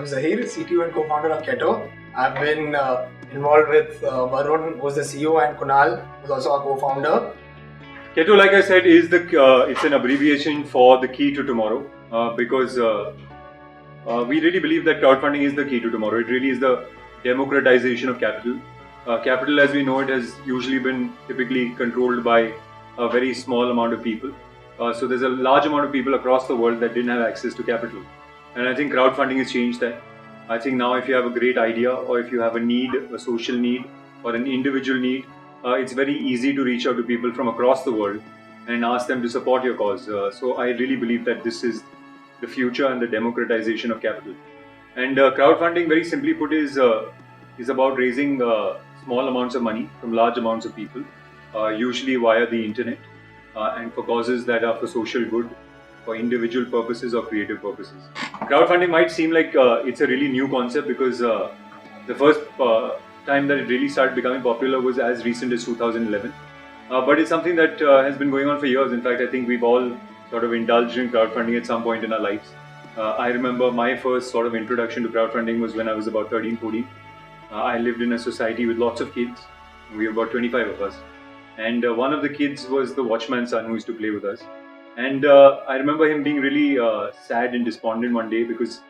I'm Zaheer, CTO and co-founder of Ketto. I've been involved with Varun, who's the CEO, and Kunal, who's also our co-founder. Ketto, like I said, is it's an abbreviation for the key to tomorrow because we really believe that crowdfunding is the key to tomorrow. It really is the democratization of capital. Capital, as we know it, has usually been typically controlled by a very small amount of people. So there's a large amount of people across the world that didn't have access to capital. And I think crowdfunding has changed that. I think now if you have a great idea or if you have a need, a social need or an individual need, it's very easy to reach out to people from across the world and ask them to support your cause. So I really believe that this is the future and the democratization of capital. And crowdfunding, very simply put, is about raising small amounts of money from large amounts of people, usually via the internet, and for causes that are for social good, for individual purposes or creative purposes. Crowdfunding might seem like it's a really new concept because the first time that it really started becoming popular was as recent as 2011. But it's something that has been going on for years. In fact, I think we've all sort of indulged in crowdfunding at some point in our lives. I remember my first sort of introduction to crowdfunding was when I was about 13, 14. I lived in a society with lots of kids. We were about 25 of us. And one of the kids was the watchman's son who used to play with us. And I remember him being really sad and despondent one day because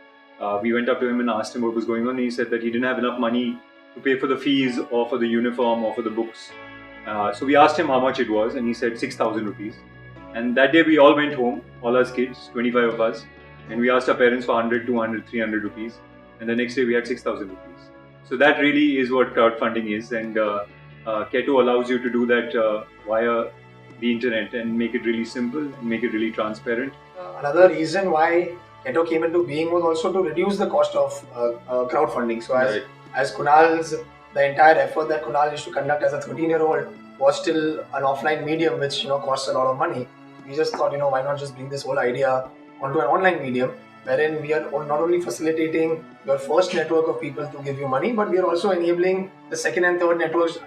we went up to him and asked him what was going on. And he said that he didn't have enough money to pay for the fees or for the uniform or for the books. So we asked him how much it was and he said 6,000 rupees. And that day we all went home, all us kids, 25 of us. And we asked our parents for 100, 200, 300 rupees. And the next day we had 6,000 rupees. So that really is what crowdfunding is. And Ketto allows you to do that via the internet and make it really simple and make it really transparent. Another reason why Ketto came into being was also to reduce the cost of crowdfunding. So as Kunal's, the entire effort that Kunal used to conduct as a 13-year-old was still an offline medium which costs a lot of money. We just thought, why not just bring this whole idea onto an online medium wherein we are not only facilitating your first network of people to give you money, but we are also enabling the second and third networks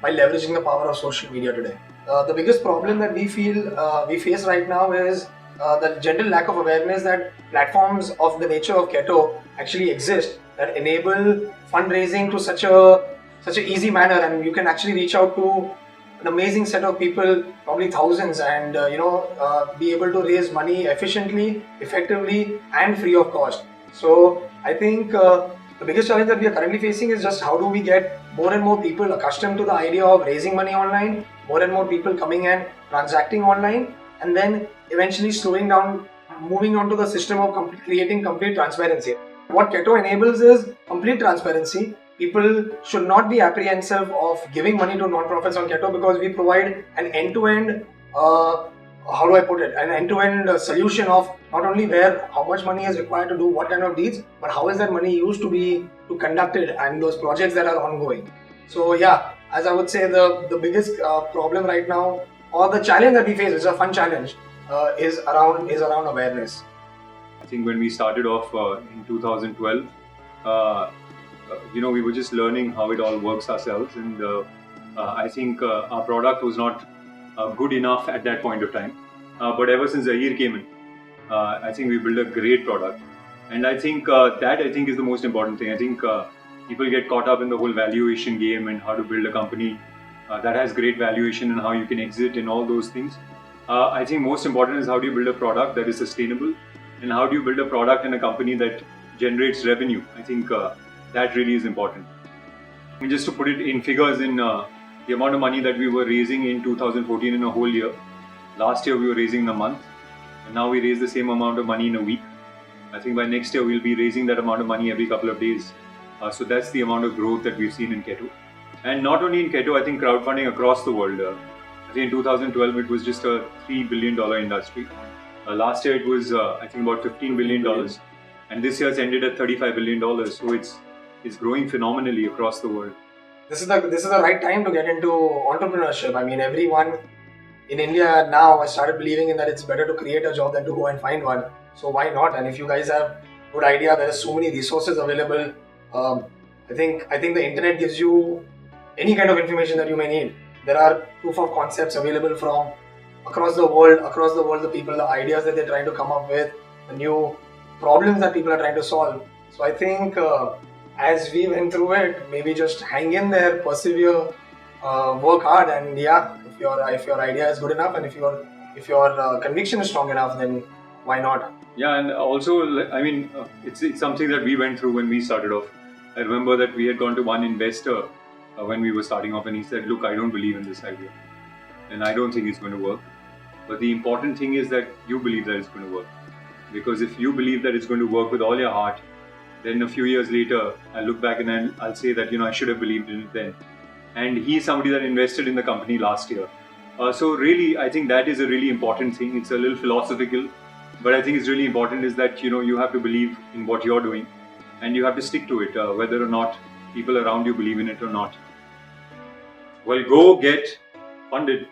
by leveraging the power of social media today. The biggest problem that we feel we face right now is the general lack of awareness that platforms of the nature of Ketto actually exist that enable fundraising to such an easy manner, and you can actually reach out to an amazing set of people, probably thousands, and be able to raise money efficiently, effectively, and free of cost. So I think the biggest challenge that we are currently facing is just how do we get more and more people accustomed to the idea of raising money online, more and more people coming and transacting online, and then eventually slowing down, moving on to the system of creating complete transparency. What Ketto enables is complete transparency. People should not be apprehensive of giving money to non-profits on Ketto because we provide an end-to-end, an end-to-end solution of not only how much money is required to do what kind of deeds, but how is that money used to conduct it and those projects that are ongoing. So yeah, as I would say, the biggest problem right now, or the challenge that we face, is a fun challenge, is around awareness. I think when we started off in 2012, we were just learning how it all works ourselves, and I think our product was not good enough at that point of time. But ever since Zaheer came in, I think we built a great product, and I think that is the most important thing. I think people get caught up in the whole valuation game and how to build a company that has great valuation and how you can exit and all those things. I think most important is how do you build a product that is sustainable, and how do you build a product and a company that generates revenue. I think that really is important. And just to put it in figures, in the amount of money that we were raising in 2014 in a whole year, last year we were raising in a month, and now we raise the same amount of money in a week. I think by next year we'll be raising that amount of money every couple of days. So that's the amount of growth that we've seen in Ketto. And not only in Ketto, I think crowdfunding across the world. I think in 2012 it was just a $3 billion industry. Last year it was I think about $15 billion. And this year's ended at $35 billion. So it's growing phenomenally across the world. This is the right time to get into entrepreneurship. I mean, everyone in India now has started believing in that it's better to create a job than to go and find one. So why not? And if you guys have a good idea, there are so many resources available. I think the internet gives you any kind of information that you may need. There are proof of concepts available from across the world, the people, the ideas that they're trying to come up with, the new problems that people are trying to solve. So I think as we went through it, maybe just hang in there, persevere, work hard, and yeah, if your idea is good enough and if your conviction is strong enough, then why not? Yeah, and also, I mean, it's something that we went through when we started off. I remember that we had gone to one investor when we were starting off, and he said, "Look, I don't believe in this idea, and I don't think it's going to work. But the important thing is that you believe that it's going to work. Because if you believe that it's going to work with all your heart, then a few years later, I'll look back and I'll say that, I should have believed in it then." And he's somebody that invested in the company last year. So really, I think that is a really important thing. It's a little philosophical, but I think it's really important is that, you have to believe in what you're doing and you have to stick to it, whether or not people around you believe in it or not. Well, go get funded.